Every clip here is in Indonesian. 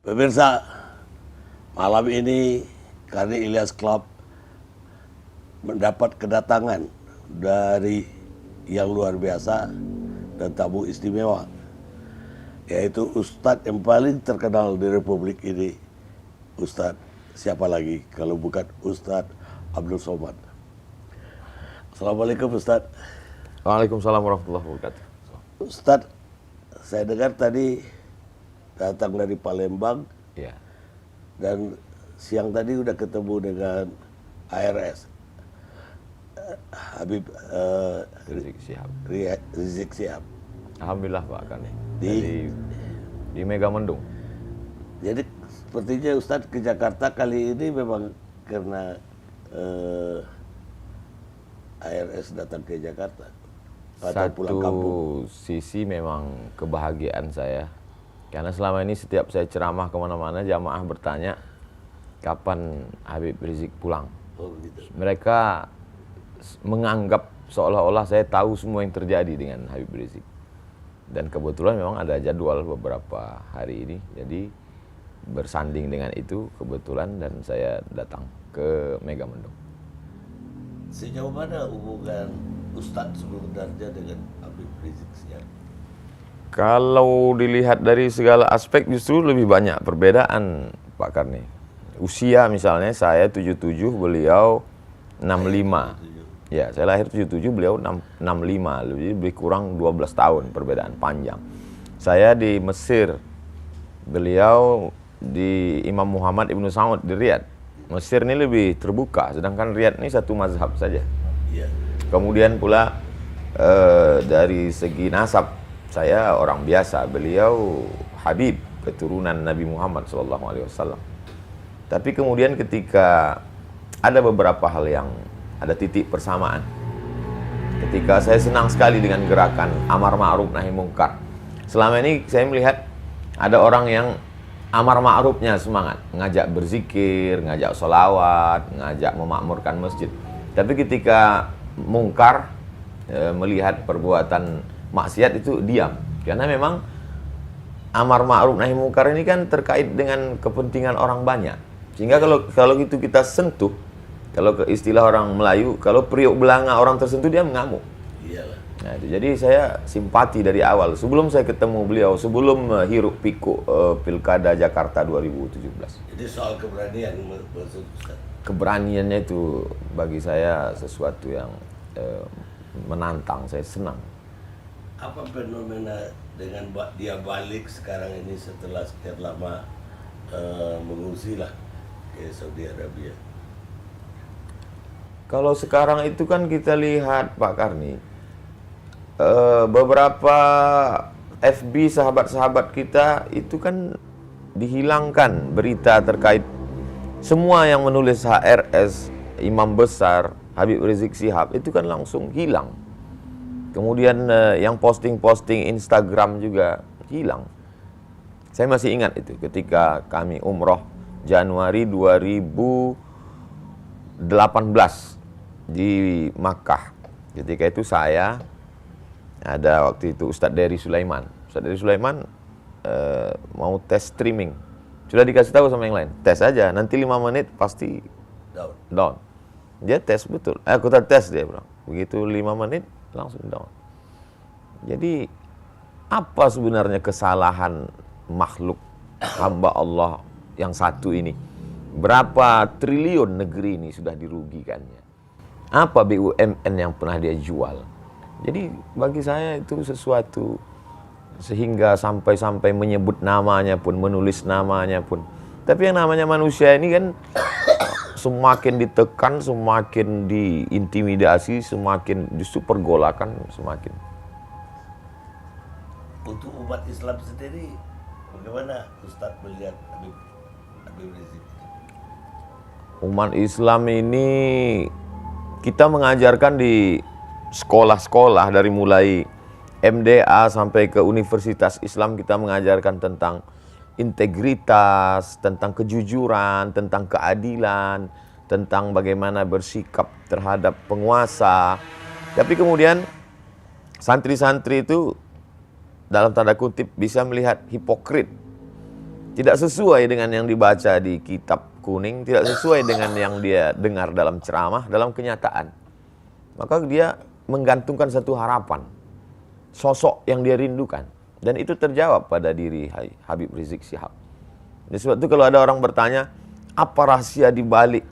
Pemirsa, malam ini kami Ilyas Club mendapat kedatangan dari yang luar biasa dan tamu istimewa, yaitu Ustadz yang paling terkenal di Republik ini. Ustadz siapa lagi kalau bukan Ustadz Abdul Somad. Assalamualaikum Ustadz. Waalaikumsalam warahmatullahi wabarakatuh. Ustadz, saya dengar tadi datang dari Palembang, Ya. dan siang tadi udah ketemu dengan ARS Habib Rizik Syihab. Rizik Syihab. Alhamdulillah Pak Kani. Di- Di Megamendung. Jadi sepertinya Ustadz ke Jakarta kali ini memang karena ARS datang ke Jakarta atau pulang kampung. Satu sisi memang kebahagiaan saya. Karena selama ini setiap saya ceramah kemana-mana, jamaah bertanya, kapan Habib Rizik pulang? Oh gitu. Mereka menganggap seolah-olah saya tahu semua yang terjadi dengan Habib Rizik. Dan kebetulan memang ada jadwal beberapa hari ini, jadi bersanding dengan itu kebetulan dan saya datang ke Megamendung. Sejauh mana hubungan Ustadz sebenarnya dengan Habib Rizik Syihab? Kalau dilihat dari segala aspek justru lebih banyak perbedaan Pak Karni. Usia misalnya saya 77, beliau 65. Ya, saya lahir 77, beliau 65, lebih kurang 12 tahun perbedaan panjang. Saya di Mesir, beliau di Imam Muhammad Ibnu Saud di Riyadh. Mesir ini lebih terbuka, sedangkan Riyadh ini satu mazhab saja. Iya. Kemudian pula dari segi nasab, saya orang biasa, beliau Habib, keturunan Nabi Muhammad SAW. Tapi kemudian ketika ada beberapa hal yang ada titik persamaan. Ketika saya senang sekali dengan gerakan Amar Ma'ruf Nahi Mungkar. Selama ini saya melihat ada orang yang Amar Ma'rufnya semangat, ngajak berzikir, ngajak sholawat, ngajak memakmurkan masjid. Tapi ketika mungkar, melihat perbuatan maksiat itu diam, karena memang amar ma'ruf nahi mungkar ini kan terkait dengan kepentingan orang banyak, sehingga kalau itu kita sentuh, kalau ke istilah orang Melayu, kalau periuk belanga orang tersentuh dia mengamuk. Iyalah. Nah, itu. Jadi saya simpati dari awal sebelum saya ketemu beliau, sebelum hiruk pikuk Pilkada Jakarta 2017. Jadi soal keberanian maksud Ustadz. Keberaniannya itu bagi saya sesuatu yang menantang, saya senang. Apa fenomena dengan dia balik sekarang ini setelah sekian lama mengungsi lah ke Saudi Arabia? Kalau sekarang itu kan kita lihat Pak Karni, beberapa FB sahabat-sahabat kita itu kan dihilangkan berita terkait semua yang menulis HRS, Imam Besar, Habib Rizik Syihab itu kan langsung hilang. Kemudian yang posting-posting Instagram juga hilang. Saya masih ingat itu ketika kami umroh Januari 2018 di Makkah. Ketika itu saya ada waktu itu Ustadz Dery Sulaiman. Ustadz Dery Sulaiman mau tes streaming. Sudah dikasih tahu sama yang lain, tes aja, nanti 5 menit pasti down. Dia tes betul. Aku tes, dia bilang. Begitu 5 menit langsung down. Jadi apa sebenarnya kesalahan makhluk hamba Allah yang satu ini? Berapa triliun negeri ini sudah dirugikannya? Apa BUMN yang pernah dia jual? Jadi bagi saya itu sesuatu, sehingga sampai menyebut namanya pun, menulis namanya pun. Tapi yang namanya manusia ini kan semakin ditekan, semakin diintimidasi, semakin justru pergolakan semakin. Untuk umat Islam sendiri, bagaimana Ustadz melihat Habib Rizik? Umat Islam ini kita mengajarkan di sekolah-sekolah dari mulai MDA sampai ke Universitas Islam, kita mengajarkan tentang integritas, tentang kejujuran, tentang keadilan, tentang bagaimana bersikap terhadap penguasa. Tapi kemudian santri-santri itu dalam tanda kutip bisa melihat hipokrit tidak sesuai dengan yang dibaca di kitab kuning, tidak sesuai dengan yang dia dengar dalam ceramah, dalam kenyataan. Maka dia menggantungkan satu harapan, sosok yang dia rindukan. Dan itu terjawab pada diri Habib Rizik Syihab. Jadi sebab itu kalau ada orang bertanya, apa rahasia di balik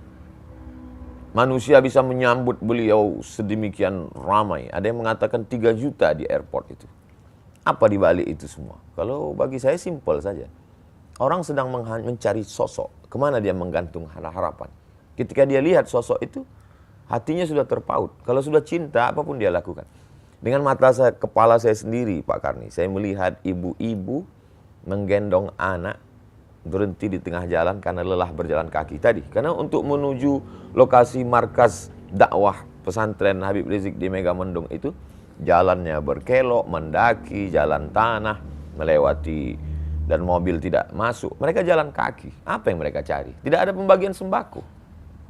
manusia bisa menyambut beliau sedemikian ramai? Ada yang mengatakan 3 juta di airport itu. Apa di balik itu semua? Kalau bagi saya simpel saja. Orang sedang mencari sosok. Kemana dia menggantung harapan? Ketika dia lihat sosok itu, hatinya sudah terpaut. Kalau sudah cinta, apapun dia lakukan. Dengan mata kepala saya sendiri, Pak Karni, saya melihat ibu-ibu menggendong anak berhenti di tengah jalan karena lelah berjalan kaki tadi. Karena untuk menuju lokasi markas dakwah pesantren Habib Rizik di Megamendung itu, jalannya berkelok, mendaki, jalan tanah, melewati dan mobil tidak masuk. Mereka jalan kaki. Apa yang mereka cari? Tidak ada pembagian sembako.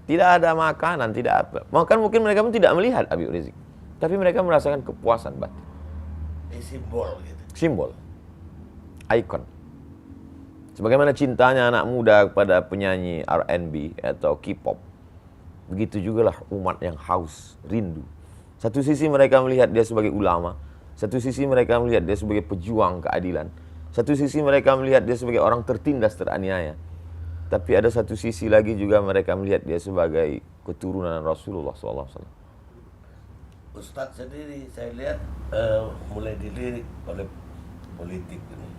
Tidak ada makanan, tidak apa. Maka mungkin mereka pun tidak melihat Habib Rizik. Tapi mereka merasakan kepuasan batin. Simbol gitu. Simbol. Ikon. Sebagaimana cintanya anak muda kepada penyanyi R&B atau K-pop. Begitu juga lah umat yang haus, rindu. Satu sisi mereka melihat dia sebagai ulama. Satu sisi mereka melihat dia sebagai pejuang keadilan. Satu sisi mereka melihat dia sebagai orang tertindas, teraniaya. Tapi ada satu sisi lagi juga mereka melihat dia sebagai keturunan Rasulullah SAW. Ustadz sendiri saya lihat mulai dilirik oleh politik ini.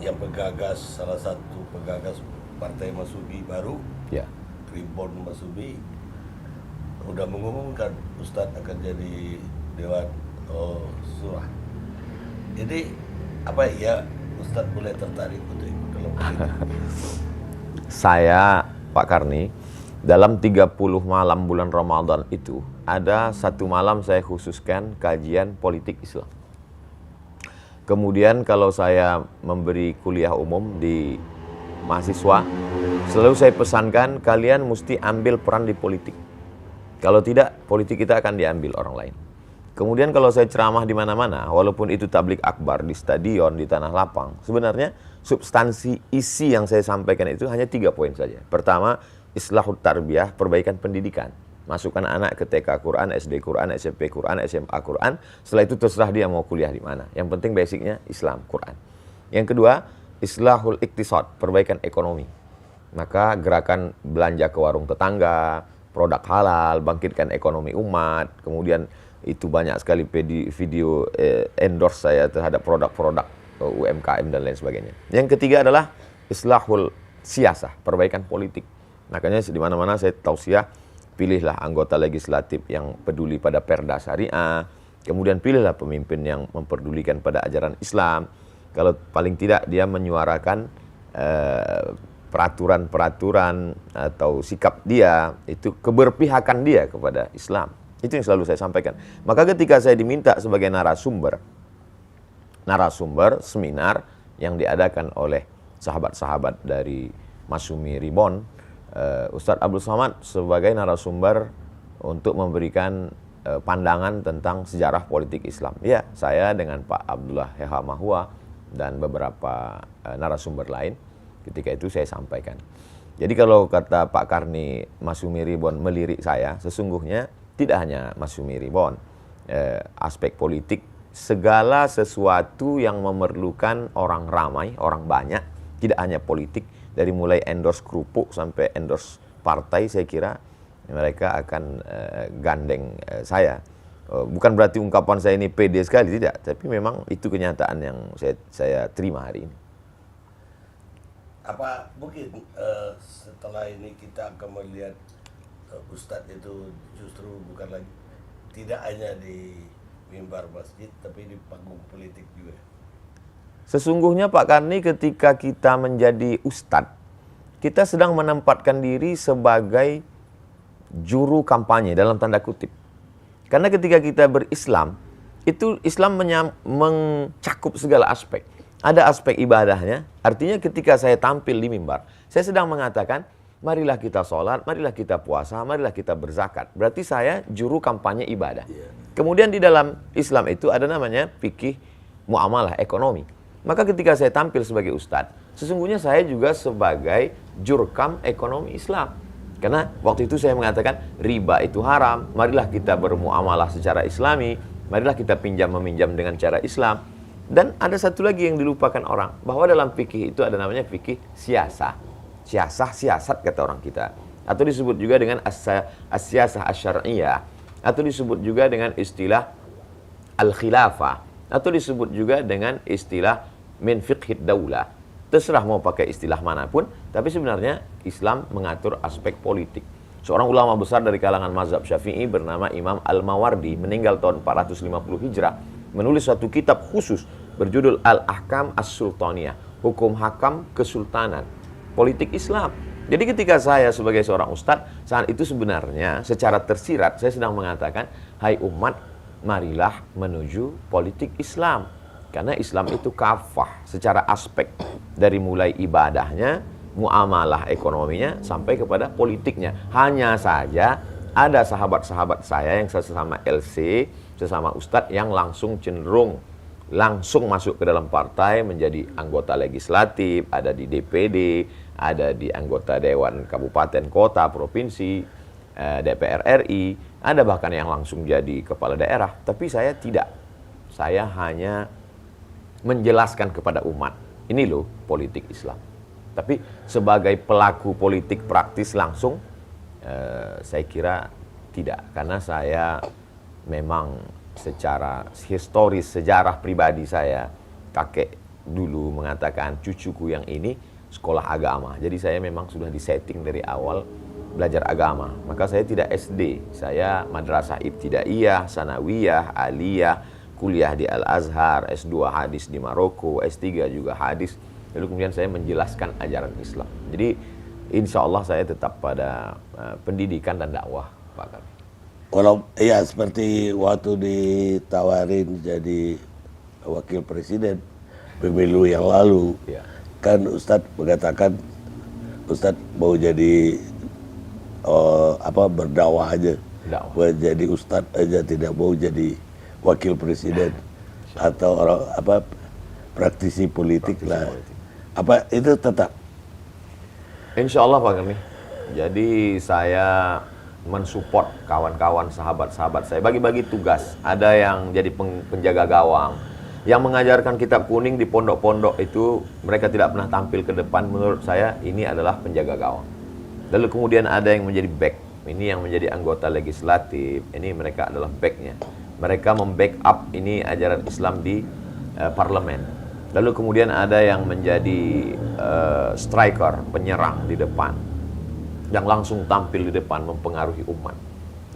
Yang penggagas, salah satu penggagas Partai Masubi baru, Ya. Ribon Masubi, udah mengumumkan Ustadz akan jadi Dewan Surah. Jadi apa ya Ustadz mulai tertarik untuk ikut dalam politik? Saya, Pak Karni, dalam 30 malam bulan Ramadan itu, ada satu malam saya khususkan kajian politik Islam. Kemudian kalau saya memberi kuliah umum di mahasiswa, selalu saya pesankan kalian mesti ambil peran di politik. Kalau tidak, politik kita akan diambil orang lain. Kemudian kalau saya ceramah di mana-mana, walaupun itu tablik akbar di stadion, di tanah lapang, sebenarnya substansi isi yang saya sampaikan itu hanya 3 poin saja. Pertama, islahut tarbiyah, perbaikan pendidikan. Masukkan anak ke TK Quran, SD Quran, SMP Quran, SMA Quran. Setelah itu terserah dia mau kuliah di mana. Yang penting basicnya Islam, Quran. Yang kedua, islahul iktisad, perbaikan ekonomi. Maka gerakan belanja ke warung tetangga, produk halal, bangkitkan ekonomi umat. Kemudian itu banyak sekali video endorse saya terhadap produk-produk UMKM dan lain sebagainya. Yang ketiga adalah islahul siyasah, perbaikan politik. Makanya di mana-mana saya tausiah, pilihlah anggota legislatif yang peduli pada perda syariah, kemudian pilihlah pemimpin yang memperdulikan pada ajaran Islam. Kalau paling tidak dia menyuarakan peraturan-peraturan atau sikap dia, itu keberpihakan dia kepada Islam. Itu yang selalu saya sampaikan. Maka ketika saya diminta sebagai narasumber seminar yang diadakan oleh sahabat-sahabat dari Masumi Ribon, Ustadz Abdul Somad sebagai narasumber untuk memberikan pandangan tentang sejarah politik Islam. Ya, saya dengan Pak Abdullah Heha Mahua dan beberapa narasumber lain ketika itu saya sampaikan. Jadi kalau kata Pak Karni Masumi Ribon melirik saya, sesungguhnya tidak hanya Masumi Ribon, aspek politik, segala sesuatu yang memerlukan orang ramai, orang banyak, tidak hanya politik, dari mulai endorse kerupuk sampai endorse partai, saya kira mereka akan gandeng saya. Bukan berarti ungkapan saya ini pede sekali, tidak. Tapi memang itu kenyataan yang saya terima hari ini. Apa mungkin setelah ini kita akan melihat Ustadz itu justru bukan lagi, tidak hanya di mimbar masjid, tapi di panggung politik juga? Sesungguhnya Pak Karni, ketika kita menjadi ustadz, kita sedang menempatkan diri sebagai juru kampanye dalam tanda kutip. Karena ketika kita berislam, itu Islam mencakup segala aspek. Ada aspek ibadahnya, artinya ketika saya tampil di mimbar, saya sedang mengatakan, marilah kita sholat, marilah kita puasa, marilah kita berzakat. Berarti saya juru kampanye ibadah. Kemudian di dalam Islam itu ada namanya fikih muamalah ekonomi. Maka ketika saya tampil sebagai ustadz, sesungguhnya saya juga sebagai jurkam ekonomi Islam. Karena waktu itu saya mengatakan riba itu haram, marilah kita bermuamalah secara islami, marilah kita pinjam meminjam dengan cara Islam. Dan ada satu lagi yang dilupakan orang, bahwa dalam fikih itu ada namanya fikih siasah. Siasat kata orang kita. Atau disebut juga dengan as-siyasah asy-syar'iyyah, atau disebut juga dengan istilah al-khilafah, atau disebut juga dengan istilah min fiqhid daulah. Terserah mau pakai istilah manapun, tapi sebenarnya Islam mengatur aspek politik. Seorang ulama besar dari kalangan mazhab Syafi'i bernama Imam Al-Mawardi, meninggal tahun 450 Hijrah, menulis suatu kitab khusus berjudul Al-Ahkam As-Sultaniyah, hukum hakam kesultanan, politik Islam. Jadi ketika saya sebagai seorang ustadz, saat itu sebenarnya secara tersirat saya sedang mengatakan, hai umat, marilah menuju politik Islam. Karena Islam itu kafah secara aspek, dari mulai ibadahnya, muamalah ekonominya, sampai kepada politiknya. Hanya saja ada sahabat-sahabat saya yang sesama LC, sesama ustadz yang langsung cenderung langsung masuk ke dalam partai, menjadi anggota legislatif, ada di DPD, ada di anggota Dewan Kabupaten, Kota, Provinsi, DPR RI, ada bahkan yang langsung jadi kepala daerah. Tapi saya tidak. Saya hanya menjelaskan kepada umat, ini loh politik Islam. Tapi sebagai pelaku politik praktis langsung, saya kira tidak. Karena saya memang secara historis, sejarah pribadi saya, kakek dulu mengatakan cucuku yang ini sekolah agama. Jadi saya memang sudah disetting dari awal belajar agama. Maka saya tidak SD, saya madrasah ibtidaiyah, sanawiyah, aliyah, kuliah di Al-Azhar, S2 hadis di Maroko, S3 juga hadis. Lalu kemudian saya menjelaskan ajaran Islam. Jadi insya Allah saya tetap pada pendidikan dan dakwah, Pak Kami. Kalau ya seperti waktu ditawarin jadi wakil presiden pemilu yang lalu, Ya. kan Ustadz mengatakan Ustadz mau jadi berdakwah aja, Dakwah. mau jadi Ustadz aja, tidak mau jadi wakil presiden atau orang praktisi politik lah. Apa itu tetap? Insya Allah Pak Kami. Jadi saya mensupport kawan-kawan, sahabat-sahabat saya, bagi-bagi tugas. Ada yang jadi penjaga gawang, yang mengajarkan kitab kuning di pondok-pondok itu mereka tidak pernah tampil ke depan. Menurut saya ini adalah penjaga gawang. Lalu kemudian ada yang menjadi back, ini yang menjadi anggota legislatif, ini mereka adalah backnya. Mereka membackup ini ajaran Islam di parlemen. Lalu kemudian ada yang menjadi striker, penyerang di depan, yang langsung tampil di depan mempengaruhi umat.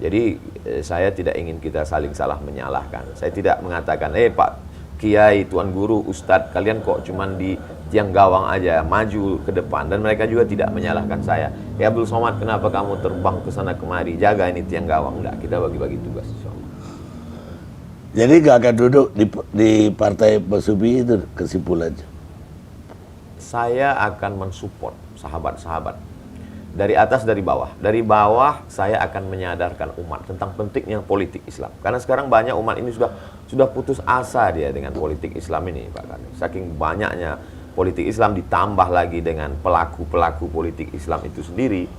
Jadi saya tidak ingin kita saling salah menyalahkan. Saya tidak mengatakan, Pak Kiai, Tuan Guru, Ustadz, kalian kok cuman di tiang gawang aja, maju ke depan. Dan mereka juga tidak menyalahkan saya. Ya Abdul Somad, kenapa kamu terbang ke sana kemari, jaga ini tiang gawang? Enggak, kita bagi-bagi tugas insyaallah. Jadi gak akan duduk di partai Basuki itu kesimpulannya? Saya akan mensupport sahabat-sahabat. Dari atas, dari bawah. Dari bawah saya akan menyadarkan umat tentang pentingnya politik Islam. Karena sekarang banyak umat ini sudah putus asa dia dengan politik Islam ini, Pak Kani. Saking banyaknya politik Islam ditambah lagi dengan pelaku-pelaku politik Islam itu sendiri.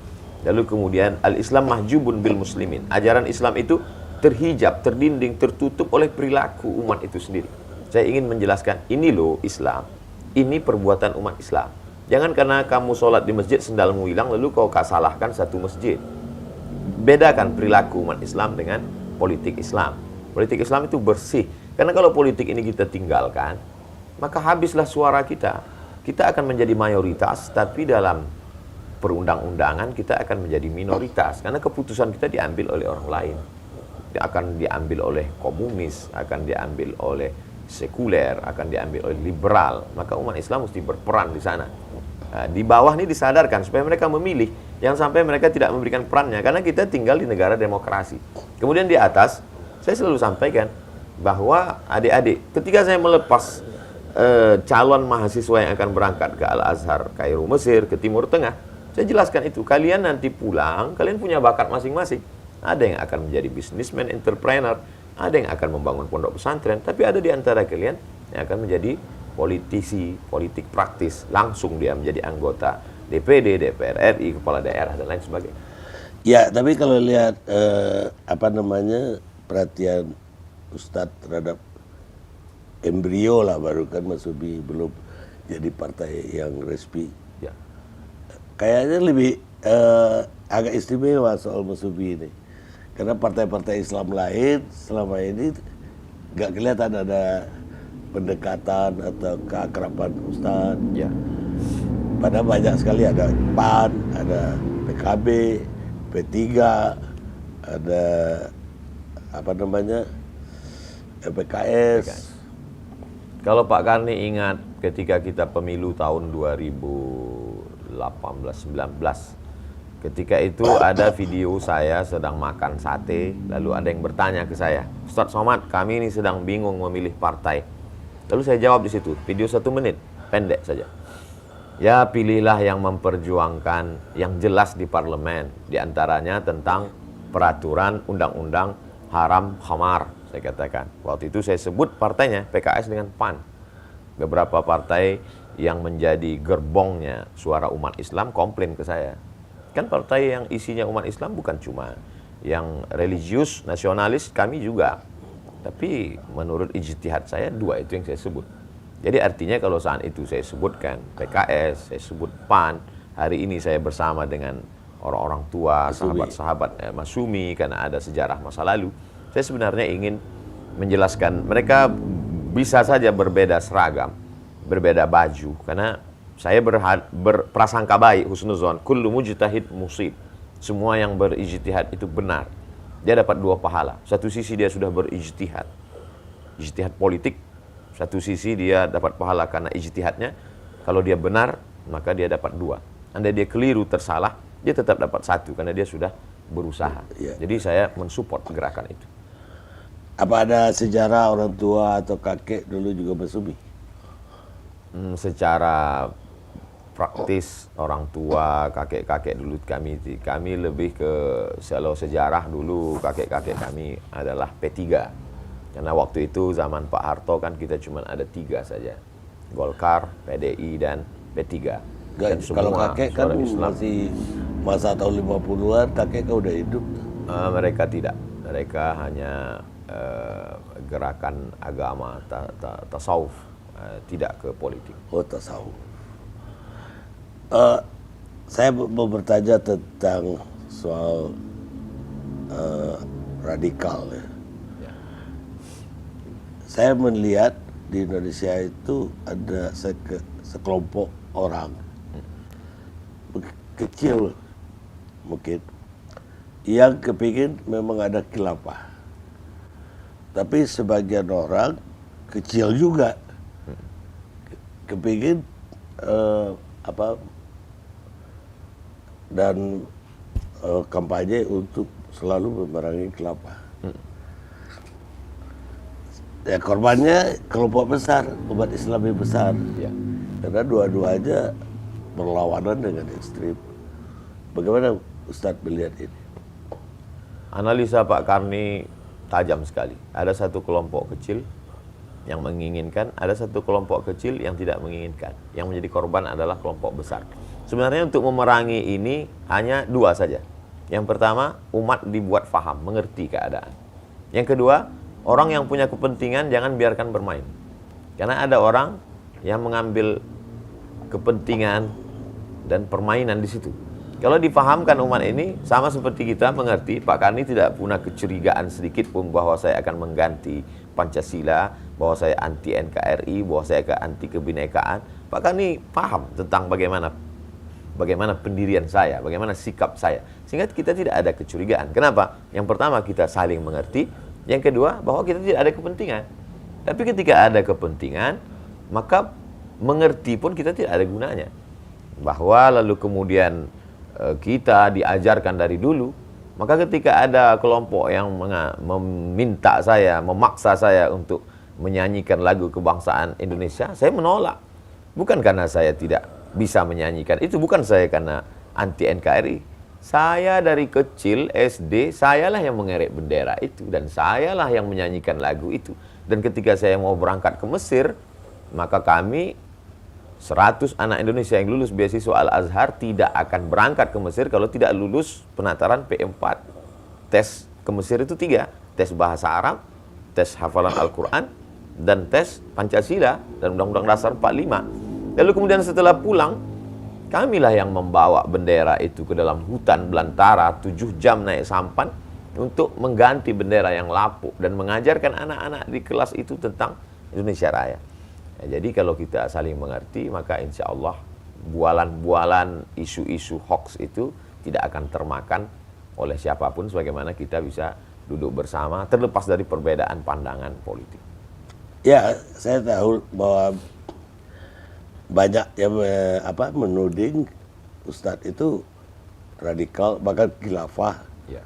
Lalu kemudian al-Islam mahjubun bil muslimin. Ajaran Islam itu terhijab, terdinding, tertutup oleh perilaku umat itu sendiri. Saya ingin menjelaskan, ini loh Islam. Ini perbuatan umat Islam. Jangan karena kamu sholat di masjid sendalmu hilang lalu kau salahkan satu masjid. Bedakan perilaku umat Islam dengan politik Islam. Politik Islam itu bersih. Karena kalau politik ini kita tinggalkan, maka habislah suara kita. Kita akan menjadi mayoritas, tapi dalam perundang-undangan kita akan menjadi minoritas. Karena keputusan kita diambil oleh orang lain. Akan diambil oleh komunis, akan diambil oleh sekuler, akan diambil oleh liberal. Maka umat Islam mesti berperan di sana. Di bawah ini disadarkan supaya mereka memilih, yang sampai mereka tidak memberikan perannya, karena kita tinggal di negara demokrasi. Kemudian di atas, saya selalu sampaikan bahwa adik-adik, ketika saya melepas calon mahasiswa yang akan berangkat ke Al-Azhar, Kairo, Mesir, ke Timur Tengah, saya jelaskan itu, kalian nanti pulang, kalian punya bakat masing-masing. Ada yang akan menjadi businessman, entrepreneur, ada yang akan membangun pondok pesantren, tapi ada di antara kalian yang akan menjadi politisi, politik praktis, langsung dia menjadi anggota DPD, DPR RI, kepala daerah dan lain sebagainya. Ya, tapi kalau lihat apa namanya perhatian Ustadz terhadap embrio lah, baru kan Mas Ubi belum jadi partai yang resmi. Ya. Kayaknya lebih agak istimewa soal Mas Ubi ini, karena partai-partai Islam lain selama ini nggak kelihatan ada pendekatan atau keakraban Ustadz. Ya. Padahal banyak sekali, ada PAN, ada PKB, P3, ada apa namanya PKS. Kalau Pak Karni ingat ketika kita pemilu tahun 2018-19, ketika itu ada video saya sedang makan sate, lalu ada yang bertanya ke saya, Ustadz Somad, kami ini sedang bingung memilih partai. Lalu saya jawab di situ, video 1 menit, pendek saja. Ya, pilihlah yang memperjuangkan yang jelas di parlemen, diantaranya tentang peraturan undang-undang haram khamar, saya katakan. Waktu itu saya sebut partainya PKS dengan PAN. Beberapa partai yang menjadi gerbongnya suara umat Islam komplain ke saya. Kan partai yang isinya umat Islam bukan cuma yang religius, nasionalis, kami juga. Tapi menurut ijtihad saya, 2 itu yang saya sebut. Jadi artinya kalau saat itu saya sebutkan PKS, saya sebut PAN, hari ini saya bersama dengan orang-orang tua, sahabat-sahabat Masumi, karena ada sejarah masa lalu. Saya sebenarnya ingin menjelaskan, mereka bisa saja berbeda seragam, berbeda baju, karena saya berprasangka baik, husnuzon, kullu mujtahid musib. Semua yang berijtihad itu benar. Dia dapat 2 pahala. Satu sisi dia sudah berijtihad, ijtihad politik. Satu sisi dia dapat pahala karena ijtihadnya. Kalau dia benar, maka dia dapat 2. Andai dia keliru, tersalah, dia tetap dapat 1 karena dia sudah berusaha. Ya. Jadi saya mensupport gerakan itu. Apa ada sejarah orang tua atau kakek dulu juga bersumi? Secara praktis orang tua, kakek-kakek dulu kami lebih ke sejarah dulu, kakek-kakek kami adalah P3. Karena waktu itu zaman Pak Harto kan kita cuma ada 3 saja. Golkar, PDI dan P3. Dan Kalau kakek kan masih masa tahun 50-an, kakek kan udah hidup. Mereka tidak. Mereka hanya gerakan agama, tasawuf, tidak ke politik. Oh, tasawuf. Saya mau bertanya tentang soal radikal ya. Saya melihat di Indonesia itu ada sekelompok orang kecil mungkin yang kepingin memang ada khilafah, tapi sebagian orang kecil juga kepingin dan kampanye untuk selalu memerangi khilafah. Ya, korbannya kelompok besar, umat Islam yang besar. Ya. Karena dua-duanya berlawanan dengan ekstrim. Bagaimana Ustadz melihat ini? Analisa Pak Karni tajam sekali. Ada satu kelompok kecil yang menginginkan, ada satu kelompok kecil yang tidak menginginkan. Yang menjadi korban adalah kelompok besar. Sebenarnya untuk memerangi ini hanya 2 saja. Yang pertama, umat dibuat faham, mengerti keadaan. Yang kedua, orang yang punya kepentingan jangan biarkan bermain. Karena ada orang yang mengambil kepentingan dan permainan di situ. Kalau dipahamkan umat ini, sama seperti kita mengerti, Pak Karni tidak punya kecurigaan sedikit pun bahwa saya akan mengganti Pancasila, bahwa saya anti NKRI, bahwa saya anti kebinekaan. Pak Karni paham tentang bagaimana pendirian saya, bagaimana sikap saya. Sehingga kita tidak ada kecurigaan. Kenapa? Yang pertama, kita saling mengerti. Yang kedua, bahwa kita tidak ada kepentingan. Tapi ketika ada kepentingan, maka mengerti pun kita tidak ada gunanya. Bahwa lalu kemudian kita diajarkan dari dulu, maka ketika ada kelompok yang meminta saya, memaksa saya untuk menyanyikan lagu kebangsaan Indonesia, saya menolak. Bukan karena saya tidak bisa menyanyikan, itu bukan saya karena anti NKRI. Saya dari kecil SD, sayalah yang mengerek bendera itu, dan sayalah yang menyanyikan lagu itu. Dan ketika saya mau berangkat ke Mesir, maka kami 100 anak Indonesia yang lulus beasiswa Al-Azhar tidak akan berangkat ke Mesir kalau tidak lulus penataran P4. Tes ke Mesir itu 3, tes bahasa Arab, tes hafalan Al-Quran, dan tes Pancasila dan Undang-Undang Dasar 45. Lalu kemudian setelah pulang, kamilah yang membawa bendera itu ke dalam hutan belantara 7 jam naik sampan untuk mengganti bendera yang lapuk dan mengajarkan anak-anak di kelas itu tentang Indonesia Raya. Ya, jadi kalau kita saling mengerti, maka insya Allah bualan-bualan isu-isu hoax itu tidak akan termakan oleh siapapun, sebagaimana kita bisa duduk bersama terlepas dari perbedaan pandangan politik. Ya, saya tahu bahwa banyak yang menuding Ustadz itu radikal, bahkan khilafah. Ya.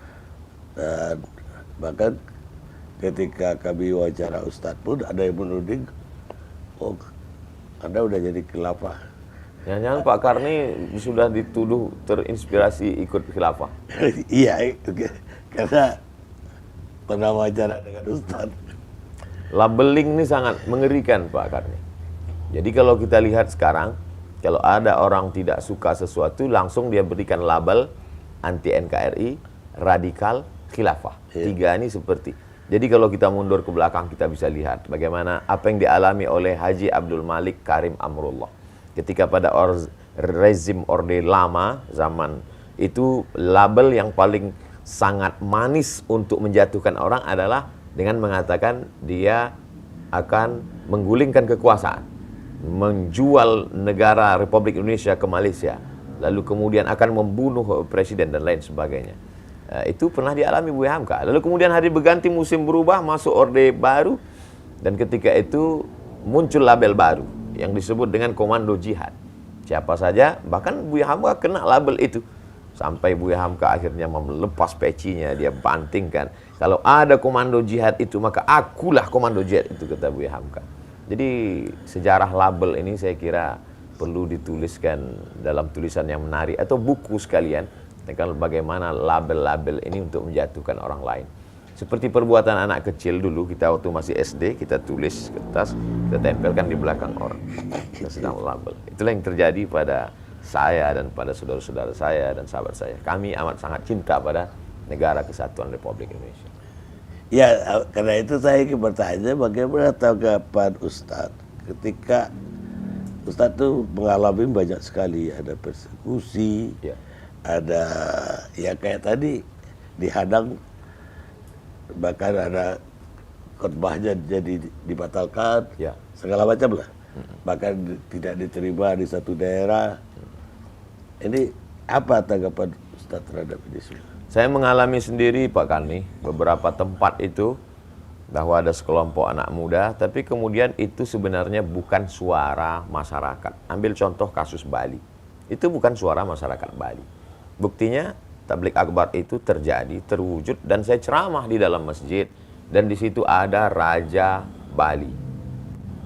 Dan bahkan ketika kami wawancara Ustadz pun ada yang menuding, oh Anda udah jadi khilafah. Jangan-jangan Pak Karni sudah dituduh terinspirasi ikut khilafah. Iya, karena pernah wawancara dengan Ustadz. Labeling ini sangat mengerikan Pak Karni. Jadi kalau kita lihat sekarang, kalau ada orang tidak suka sesuatu, langsung dia berikan label anti NKRI, radikal, khilafah. 3 ini seperti. Jadi kalau kita mundur ke belakang, kita bisa lihat bagaimana apa yang dialami oleh Haji Abdul Malik Karim Amrullah. Ketika pada rezim Orde Lama, zaman itu label yang paling sangat manis untuk menjatuhkan orang adalah dengan mengatakan dia akan menggulingkan kekuasaan, menjual negara Republik Indonesia ke Malaysia, lalu kemudian akan membunuh presiden dan lain sebagainya. Itu pernah dialami Buya Hamka. Lalu kemudian hari berganti, musim berubah, masuk orde baru, dan ketika itu muncul label baru yang disebut dengan komando jihad. Siapa saja, bahkan Buya Hamka kena label itu. Sampai Buya Hamka akhirnya melepas pecinya, dia bantingkan. Kalau ada komando jihad itu, maka akulah komando jihad itu, kata Buya Hamka. Jadi sejarah label ini saya kira perlu dituliskan dalam tulisan yang menarik atau buku sekalian tentang bagaimana label-label ini untuk menjatuhkan orang lain. Seperti perbuatan anak kecil dulu, kita waktu masih SD, kita tulis kertas, kita tempelkan di belakang orang. Kita sedang label. Itulah yang terjadi pada saya dan pada saudara-saudara saya dan sahabat saya. Kami amat sangat cinta pada negara kesatuan Republik Indonesia. Ya, karena itu saya ingin bertanya bagaimana tanggapan Ustadz ketika Ustadz itu mengalami banyak sekali, ada persekusi, Ya. ada ya kayak tadi dihadang, bahkan ada khotbahnya jadi dibatalkan, Ya. segala macam lah, bahkan tidak diterima di satu daerah. Ini apa tanggapan Ustadz terhadap ini semua? Saya mengalami sendiri Pak Karni, beberapa tempat itu bahwa ada sekelompok anak muda, tapi kemudian itu sebenarnya bukan suara masyarakat. Ambil contoh kasus Bali, itu bukan suara masyarakat Bali. Buktinya tablik akbar itu terjadi, terwujud, dan saya ceramah di dalam masjid, dan di situ ada Raja Bali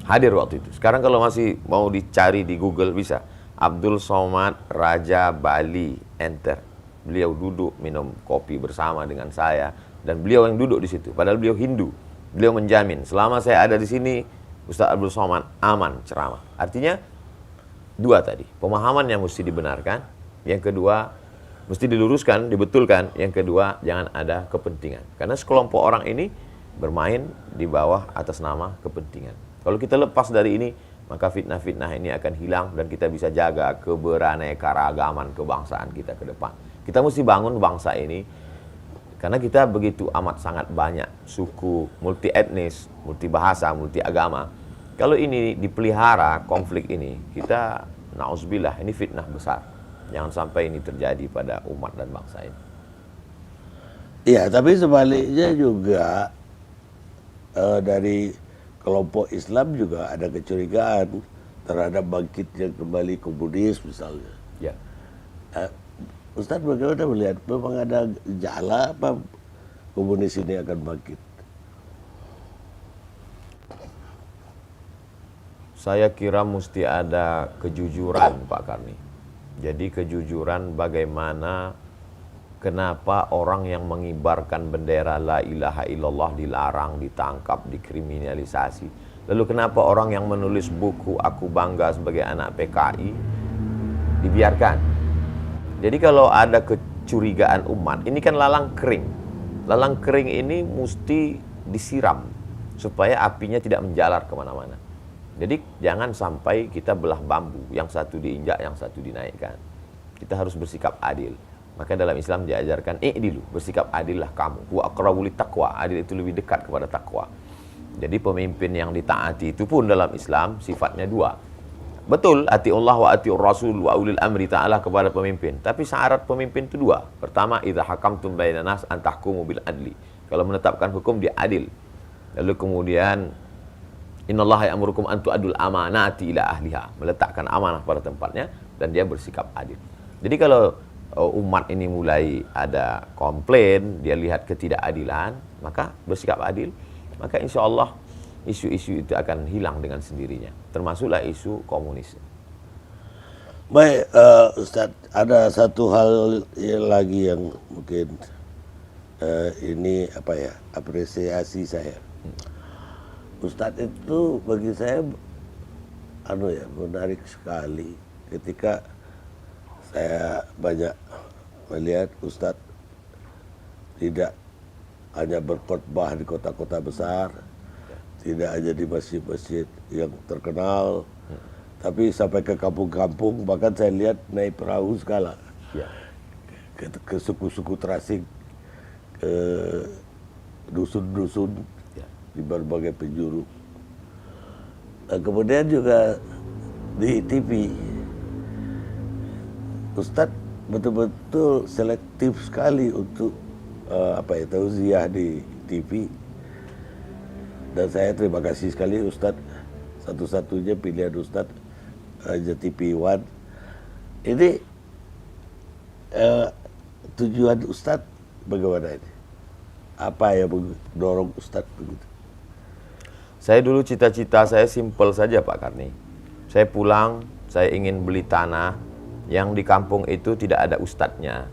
hadir waktu itu. Sekarang kalau masih mau dicari di Google bisa, Abdul Somad Raja Bali, enter. Beliau duduk minum kopi bersama dengan saya, dan beliau yang duduk di situ. Padahal beliau Hindu. Beliau menjamin selama saya ada di sini, Ustaz Abdul Somad aman ceramah. Artinya 2 tadi, pemahaman yang mesti dibenarkan, yang kedua mesti diluruskan, dibetulkan, yang kedua jangan ada kepentingan. Karena sekelompok orang ini bermain di bawah atas nama kepentingan. Kalau kita lepas dari ini, maka fitnah-fitnah ini akan hilang dan kita bisa jaga keberaneka-ragaman kebangsaan kita ke depan. Kita mesti bangun bangsa ini karena kita begitu amat sangat banyak suku, multi etnis, multi bahasa, multi agama. Kalau ini dipelihara konflik ini, kita na'udzubillah, ini fitnah besar. Jangan sampai ini terjadi pada umat dan bangsa ini. Iya, tapi sebaliknya juga dari kelompok Islam juga ada kecurigaan terhadap bangkitnya kembali komunis misalnya. Ya. Ustadz bagaimana melihat, memang ada gejala apa komunis ini akan bangkit? Saya kira mesti ada kejujuran Pak Karni. Jadi kejujuran bagaimana kenapa orang yang mengibarkan bendera la ilaha illallah dilarang, ditangkap, dikriminalisasi? Lalu kenapa orang yang menulis buku Aku Bangga Sebagai Anak PKI dibiarkan? Jadi kalau ada kecurigaan umat, ini kan lalang kering. Lalang kering ini mesti disiram supaya apinya tidak menjalar kemana-mana. Jadi jangan sampai kita belah bambu, yang satu diinjak, yang satu dinaikkan. Kita harus bersikap adil. Maka dalam Islam diajarkan i'dilu, bersikap adillah kamu. Wa aqrabu littaqwa, adil itu lebih dekat kepada takwa. Jadi pemimpin yang ditaati itu pun dalam Islam sifatnya dua. Betul, atiullah wa atiur rasul wa ulil amri ta'ala kepada pemimpin. Tapi syarat pemimpin itu dua. Pertama, idza hakamtum bainan nas an tahkumu bil adli. Kalau menetapkan hukum dia adil. Lalu kemudian innallaha ya'murukum an tu'adul amanati ila ahliha, meletakkan amanah pada tempatnya dan dia bersikap adil. Jadi kalau umat ini mulai ada komplain, dia lihat ketidakadilan, maka bersikap adil, maka insya Allah isu-isu itu akan hilang dengan sendirinya, termasuklah isu komunis. Baik, Ustadz, ada satu hal lagi yang mungkin ini apa ya, apresiasi saya. Ustadz itu bagi saya menarik sekali ketika saya banyak melihat Ustadz tidak hanya berkhotbah di kota-kota besar, tidak hanya di masjid-masjid yang terkenal, tapi sampai ke kampung-kampung, bahkan saya lihat naik perahu segala, ke suku-suku terasing, ke dusun-dusun di berbagai penjuru. Dan kemudian juga di TV, Ustadz betul-betul selektif sekali untuk tauziah di TV. Dan saya terima kasih sekali Ustadz, satu-satunya pilihan Ustadz Raja TV One. Ini tujuan Ustadz bagaimana ini? Apa yang mendorong Ustadz begitu? Saya dulu cita-cita saya simpel saja Pak Karni. Saya pulang, saya ingin beli tanah yang di kampung itu tidak ada ustadznya.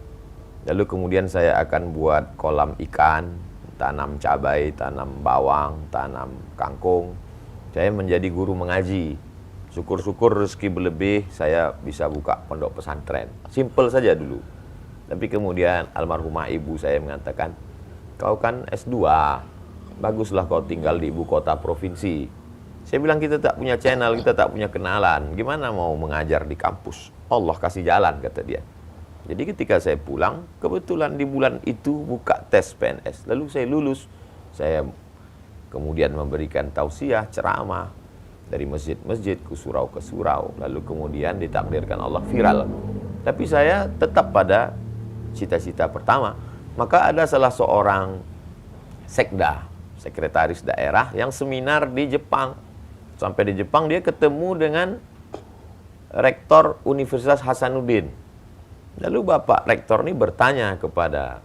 Lalu kemudian saya akan buat kolam ikan, tanam cabai, tanam bawang, tanam kangkung. Saya menjadi guru mengaji. Syukur-syukur rezeki berlebih, saya bisa buka pondok pesantren. Simpel saja dulu. Tapi kemudian almarhumah ibu saya mengatakan, kau kan S2, baguslah kau tinggal di ibu kota provinsi. Saya bilang kita tak punya channel, kita tak punya kenalan. Gimana mau mengajar di kampus? Allah kasih jalan, kata dia. Jadi ketika saya pulang, kebetulan di bulan itu buka tes PNS. Lalu saya lulus. Saya kemudian memberikan tausiah, ceramah dari masjid-masjid ke surau. Lalu kemudian ditakdirkan Allah viral. Tapi saya tetap pada cita-cita pertama. Maka ada salah seorang sekda, sekretaris daerah yang seminar di Jepang. Sampai di Jepang dia ketemu dengan rektor Universitas Hasanuddin. Lalu Bapak rektor ini bertanya kepada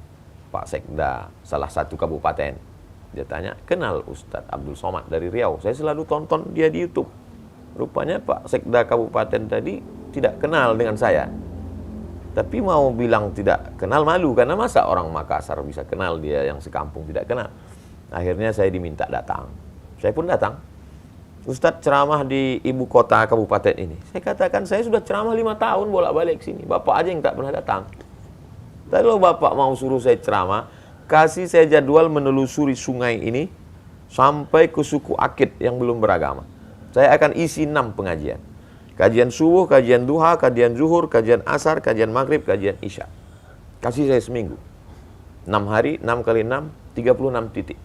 Pak Sekda salah satu kabupaten. Dia tanya, kenal Ustadz Abdul Somad dari Riau? Saya selalu tonton dia di YouTube. Rupanya Pak Sekda kabupaten tadi tidak kenal dengan saya. Tapi mau bilang tidak kenal malu, karena masa orang Makassar bisa kenal, dia yang sekampung tidak kenal. Akhirnya saya diminta datang. Saya pun datang. Ustadz ceramah di ibu kota kabupaten ini. Saya katakan saya sudah ceramah 5 tahun bolak-balik sini. Bapak aja yang tak pernah datang. Tapi kalau Bapak mau suruh saya ceramah, kasih saya jadwal menelusuri sungai ini sampai ke suku Akit yang belum beragama. Saya akan isi 6 pengajian. Kajian subuh, kajian duha, kajian zuhur, kajian asar, kajian maghrib, kajian isya. Kasih saya seminggu. 6 hari, 6 kali 6, 36 titik.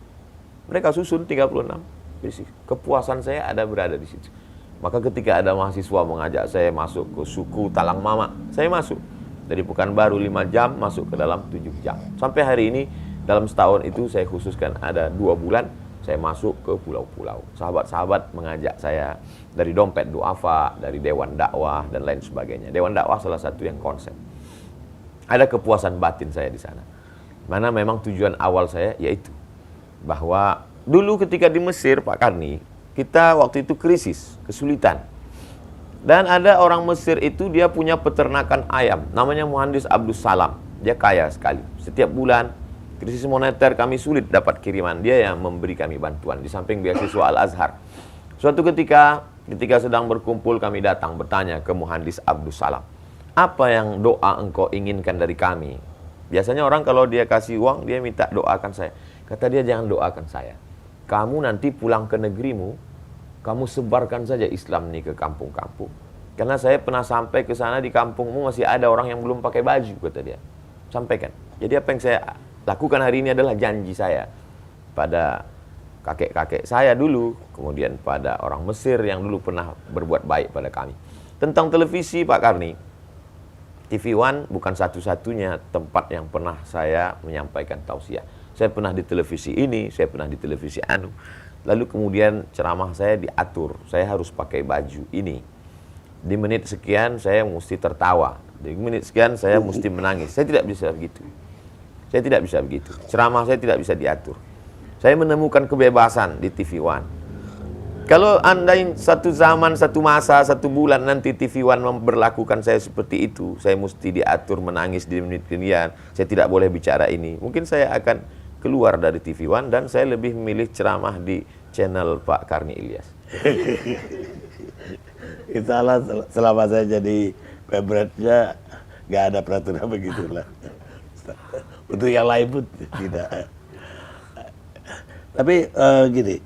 Mereka susun 36. Kepuasan saya ada berada di situ. Maka ketika ada mahasiswa mengajak saya masuk ke suku Talang Mama, saya masuk. Dari Pekanbaru 5 jam, masuk ke dalam 7 jam. Sampai hari ini, dalam setahun itu saya khususkan ada 2 bulan, saya masuk ke pulau-pulau. Sahabat-sahabat mengajak saya dari Dompet Duafa, dari Dewan Dakwah, dan lain sebagainya. Dewan Dakwah salah satu yang konsep. Ada kepuasan batin saya di sana. Mana memang tujuan awal saya, yaitu bahwa dulu ketika di Mesir, Pak Karni, kita waktu itu krisis, kesulitan. Dan ada orang Mesir itu dia punya peternakan ayam, namanya Muhandis Abdus Salam. Dia kaya sekali. Setiap bulan, krisis moneter kami sulit dapat kiriman. Dia yang memberi kami bantuan. Di samping beasiswa Al-Azhar. Suatu ketika sedang berkumpul, kami datang bertanya ke Muhandis Abdus Salam. Apa yang doa engkau inginkan dari kami? Biasanya orang kalau dia kasih uang, dia minta doakan saya. Kata dia, jangan doakan saya. Kamu nanti pulang ke negerimu, kamu sebarkan saja Islam ini ke kampung-kampung. Karena saya pernah sampai ke sana, di kampungmu masih ada orang yang belum pakai baju, kata dia. Sampaikan. Jadi apa yang saya lakukan hari ini adalah janji saya pada kakek-kakek saya dulu, kemudian pada orang Mesir yang dulu pernah berbuat baik pada kami. Tentang televisi, Pak Karni, TV One bukan satu-satunya tempat yang pernah saya menyampaikan tausiah. Saya pernah di televisi ini, saya pernah di televisi anu. Lalu kemudian ceramah saya diatur, saya harus pakai baju ini. Di menit sekian saya mesti tertawa, di menit sekian saya mesti menangis. Saya tidak bisa begitu. Saya tidak bisa begitu. Ceramah saya tidak bisa diatur. Saya menemukan kebebasan di TV One. Kalau andai satu zaman, satu masa, satu bulan nanti TV One memberlakukan saya seperti itu, saya mesti diatur menangis di menit kemudian, saya tidak boleh bicara ini. Mungkin saya akan keluar dari TV One dan saya lebih memilih ceramah di channel Pak Karni Ilyas. Itulah selama saya jadi pemberatnya nggak ada peraturan begitulah. Untuk yang lain pun tidak. Tapi gini,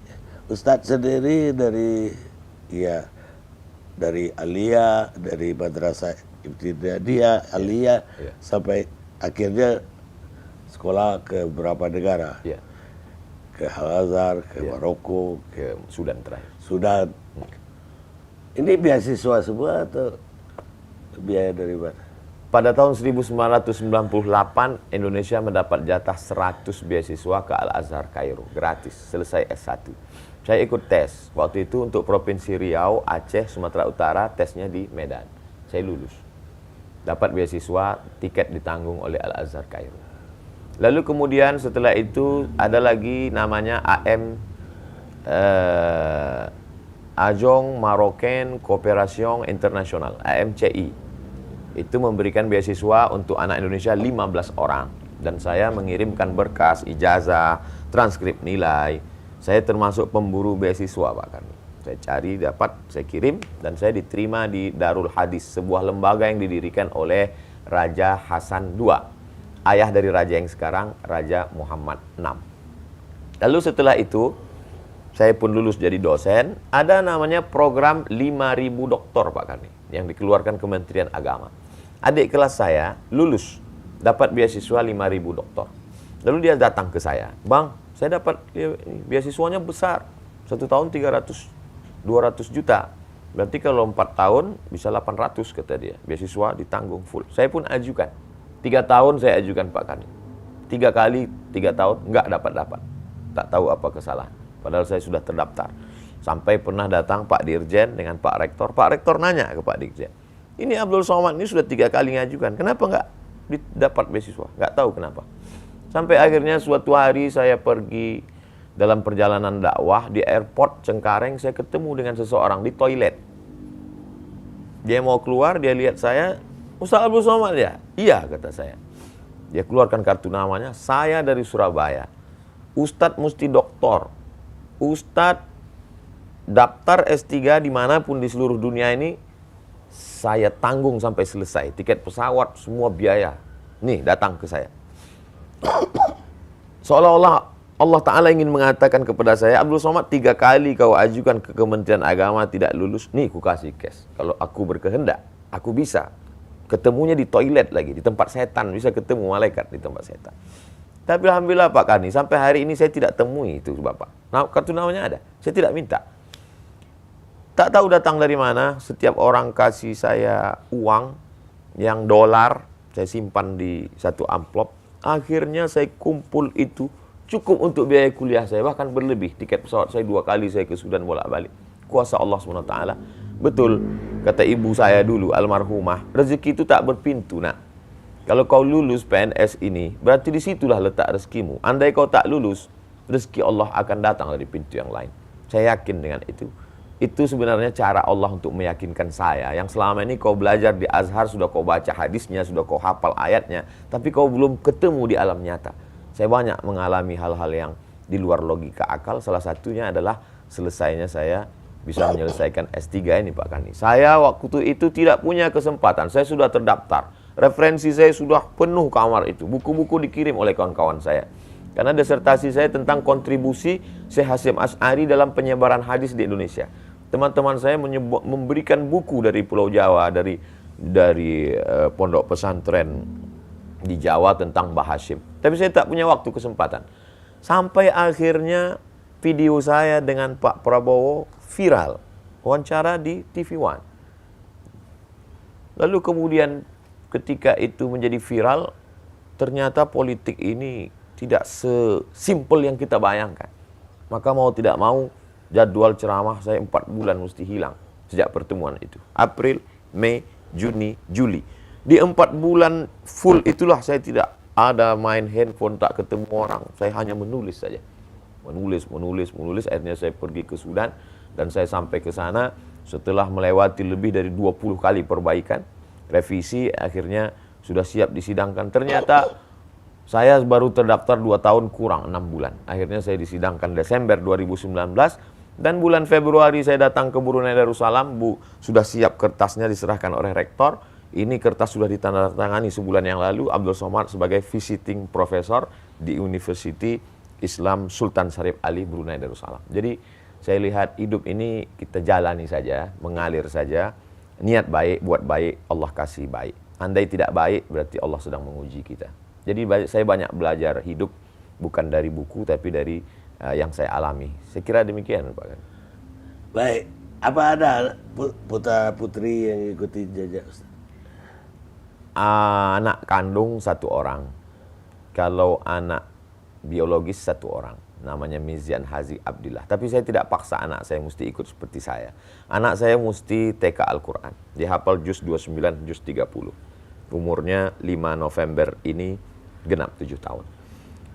Ustadz sendiri dari Aliyah, dari Madrasah Ibtidaiyah, Aliyah, sampai akhirnya sekolah ke beberapa negara. Ya. Ke Al-Azhar, ke Maroko, Ke Sudan terakhir. Sudan. Ini beasiswa semua atau biaya dari mana? Pada tahun 1998, Indonesia mendapat jatah 100 beasiswa ke Al-Azhar Kairo, gratis, selesai S1. Saya ikut tes, waktu itu untuk Provinsi Riau, Aceh, Sumatera Utara, tesnya di Medan. Saya lulus. Dapat beasiswa, tiket ditanggung oleh Al-Azhar Kairo. Lalu kemudian setelah itu ada lagi namanya Agence Marocaine Coopération Internationale, AMCI. Itu memberikan beasiswa untuk anak Indonesia 15 orang. Dan saya mengirimkan berkas, ijazah, transkrip nilai. Saya termasuk pemburu beasiswa, Pak Karni. Saya cari, dapat, saya kirim, dan saya diterima di Darul Hadis, sebuah lembaga yang didirikan oleh Raja Hasan II. Ayah dari raja yang sekarang, Raja Muhammad VI. Lalu setelah itu, saya pun lulus jadi dosen. Ada namanya program 5.000 doktor, Pak Karni, yang dikeluarkan Kementerian Agama. Adik kelas saya lulus, dapat beasiswa 5.000 doktor. Lalu dia datang ke saya, Bang, saya dapat beasiswanya besar. 1 tahun 200 juta. Berarti kalau 4 tahun bisa 800, kata dia. Beasiswa ditanggung full. Saya pun ajukan. 3 tahun saya ajukan, Pak Karni. 3 kali 3 tahun nggak dapat. Tak tahu apa kesalahan. Padahal saya sudah terdaftar. Sampai pernah datang Pak Dirjen dengan Pak Rektor. Pak Rektor nanya ke Pak Dirjen, ini Abdul Somad ini sudah 3 kali ngajukan, kenapa nggak dapat beasiswa? Nggak tahu kenapa. Sampai akhirnya suatu hari saya pergi dalam perjalanan dakwah di airport Cengkareng, saya ketemu dengan seseorang di toilet. Dia mau keluar, dia lihat saya, Ustaz Abdul Somad ya? Iya, kata saya. Dia keluarkan kartu namanya, saya dari Surabaya. Ustadz mesti doktor. Ustadz daftar S3 dimanapun di seluruh dunia ini, saya tanggung sampai selesai. Tiket pesawat, semua biaya. Nih, datang ke saya. Seolah-olah Allah Ta'ala ingin mengatakan kepada saya, Abdul Somad 3 kali kau ajukan ke Kementerian Agama tidak lulus. Nih, ku kasih cash. Kalau aku berkehendak, aku bisa. Ketemunya di toilet lagi, di tempat setan. Bisa ketemu malaikat di tempat setan. Tapi alhamdulillah Pak Karni, sampai hari ini saya tidak temui itu Bapak. Nah, kartu namanya ada. Saya tidak minta. Tak tahu datang dari mana, setiap orang kasih saya uang yang dolar, saya simpan di satu amplop. Akhirnya saya kumpul itu, cukup untuk biaya kuliah saya, bahkan berlebih. Tiket pesawat saya 2 kali saya ke Sudan bolak-balik. Kuasa Allah SWT. Betul, kata ibu saya dulu, almarhumah, rezeki itu tak berpintu, nak. Kalau kau lulus PNS ini, berarti disitulah letak rezekimu. Andai kau tak lulus, rezeki Allah akan datang dari pintu yang lain. Saya yakin dengan itu. Itu sebenarnya cara Allah untuk meyakinkan saya. Yang selama ini kau belajar di Azhar, sudah kau baca hadisnya, sudah kau hafal ayatnya, tapi kau belum ketemu di alam nyata. Saya banyak mengalami hal-hal yang di luar logika akal. Salah satunya adalah selesainya saya bisa menyelesaikan S3 ini Pak Kani. Saya waktu itu tidak punya kesempatan. Saya sudah terdaftar. Referensi saya sudah penuh kamar itu. Buku-buku dikirim oleh kawan-kawan saya. Karena disertasi saya tentang kontribusi Syekh Hasyim Asy'ari dalam penyebaran hadis di Indonesia. Teman-teman saya memberikan buku dari Pulau Jawa, dari pondok pesantren di Jawa tentang Mbah Hasyim. Tapi saya tak punya waktu, kesempatan. Sampai akhirnya video saya dengan Pak Prabowo viral. Wawancara di TV One. Lalu kemudian ketika itu menjadi viral, ternyata politik ini tidak sesimpel yang kita bayangkan. Maka mau tidak mau, jadwal ceramah saya 4 bulan mesti hilang sejak pertemuan itu. April, Mei, Juni, Juli. Di 4 bulan full itulah saya tidak ada main handphone, tak ketemu orang. Saya hanya menulis saja. Menulis. Akhirnya saya pergi ke Sudan dan saya sampai ke sana setelah melewati lebih dari 20 kali perbaikan, revisi, akhirnya sudah siap disidangkan. Ternyata saya baru terdaftar 2 tahun kurang 6 bulan. Akhirnya saya disidangkan Desember 2019 dan bulan Februari saya datang ke Brunei Darussalam. Sudah siap kertasnya diserahkan oleh rektor. Ini kertas sudah ditandatangani sebulan yang lalu. Abdul Somad sebagai visiting professor di University Islam Sultan Syarif Ali Brunei Darussalam. Jadi saya lihat hidup ini kita jalani saja, mengalir saja. Niat baik, buat baik, Allah kasih baik. Andai tidak baik, berarti Allah sedang menguji kita. Jadi saya banyak belajar hidup, bukan dari buku, tapi dari yang saya alami. Saya kira demikian, Pak. Baik, apa ada putra-putri yang ikuti jejak Ustaz? Anak kandung 1 orang. Kalau anak biologis 1 orang. Namanya Mizian Hazi Abdillah. Tapi saya tidak paksa anak saya mesti ikut seperti saya. Anak saya mesti TK Al-Quran. Dia hafal juz 29, juz 30. Umurnya 5 November ini genap 7 tahun.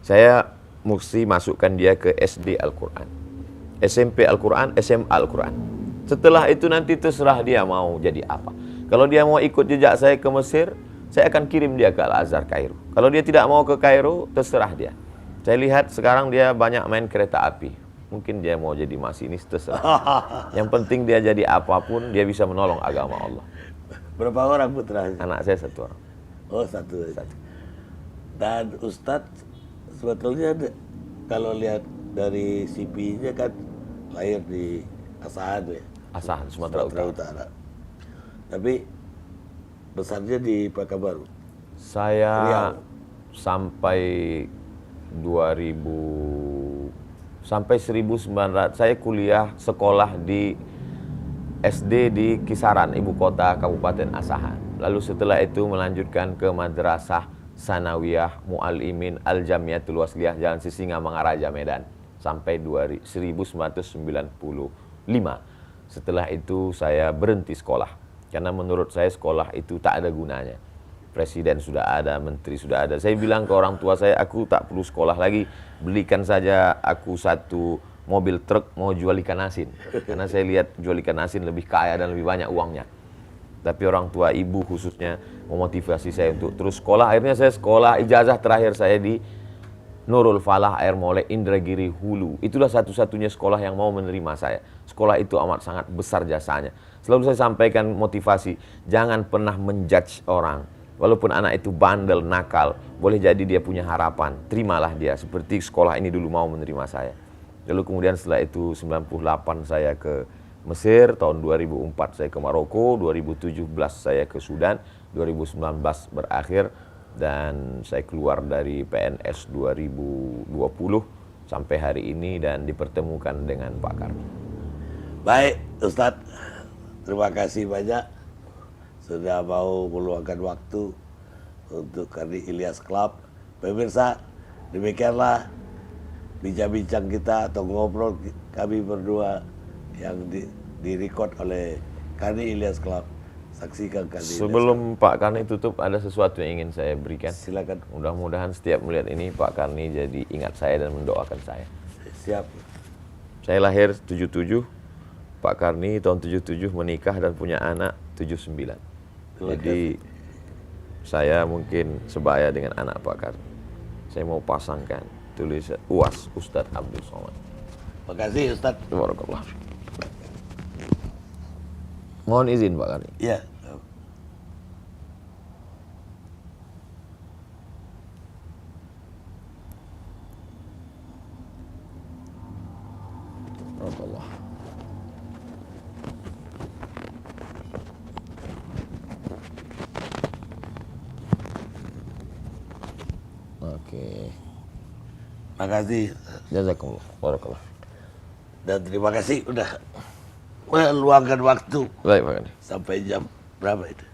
Saya mesti masukkan dia ke SD Al-Quran, SMP Al-Quran, SMA Al-Quran. Setelah itu nanti terserah dia mau jadi apa. Kalau dia mau ikut jejak saya ke Mesir, saya akan kirim dia ke Al-Azhar Kairo. Kalau dia tidak mau ke Kairo, terserah dia. Saya lihat sekarang dia banyak main kereta api. Mungkin dia mau jadi masinis, terserah. Yang penting dia jadi apapun, dia bisa menolong agama Allah. Berapa orang putra? Anak saya 1 orang. Oh, 1. Dan Ustadz sebetulnya kalau lihat dari CV-nya kan lahir di Asahan ya. Asahan, Sumatera Utara. Tapi besarnya di Pekanbaru. Saya Riau. sampai 1900 saya kuliah sekolah di SD di Kisaran, ibu kota Kabupaten Asahan. Lalu setelah itu melanjutkan ke Madrasah Sanawiyah Mu'allimin Al-Jamiatul Wasliyah Jalan Sisinga Mangaraja Medan sampai 1995. Setelah itu saya berhenti sekolah karena menurut saya sekolah itu tak ada gunanya. Presiden sudah ada, menteri sudah ada. Saya bilang ke orang tua saya, aku tak perlu sekolah lagi, belikan saja aku 1 mobil truk mau jual ikan asin. Karena saya lihat jual ikan asin lebih kaya dan lebih banyak uangnya. Tapi orang tua, ibu khususnya, memotivasi saya untuk terus sekolah. Akhirnya saya sekolah, ijazah terakhir saya di Nurul Falah Air Molek Indragiri Hulu. Itulah satu-satunya sekolah yang mau menerima saya. Sekolah itu amat sangat besar jasanya. Selalu saya sampaikan motivasi, jangan pernah menjudge orang. Walaupun anak itu bandel, nakal, boleh jadi dia punya harapan. Terimalah dia, seperti sekolah ini dulu mau menerima saya. Lalu kemudian setelah itu 98 saya ke Mesir, tahun 2004 saya ke Maroko, 2017 saya ke Sudan, 2019 berakhir dan saya keluar dari PNS 2020 sampai hari ini dan dipertemukan dengan Pak Karni. Baik, Ustadz, terima kasih banyak sudah mau meluangkan waktu untuk Karni Ilyas Club. Pemirsa, demikianlah bincang-bincang kita atau ngobrol kami berdua yang direkod oleh Karni Ilyas Club. Saksikan Karni Ilyas Club. Sebelum Pak Karni tutup, ada sesuatu yang ingin saya berikan. Silakan. Mudah-mudahan setiap melihat ini Pak Karni jadi ingat saya dan mendoakan saya. Siap. Saya lahir 77, Pak Karni tahun 77 menikah dan punya anak 79. Jadi saya mungkin sebaya dengan anak Pak Karni. Saya mau pasangkan tulisan UAS Ustadz Abdul Somad. Makasih Ustadz. Barakallah. Mohon izin Pak Karni. Ya. Barakallah. Oke. Makasih. Jazakumullah. Barakallah. Dan terima kasih udah meluangkan waktu Baik Pak Karni. sampai jam berapa itu?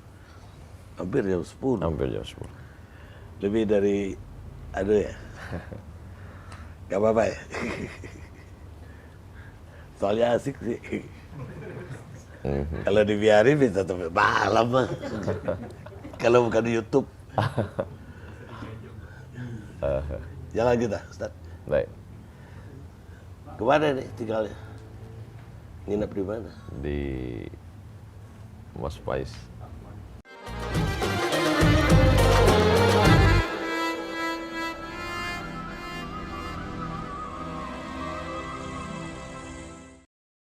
Hampir jam 10. Hampir jam 10. Lebih dari aduh ya. Gak apa-apa ya. Soalnya asik sih. Kalau dibiarin bisa sampai malam mah. Kalau bukan di YouTube. Jalan kita, Ustaz. Baik. Kemana nih tinggalnya? Nginep di mana? Di Mas Pais.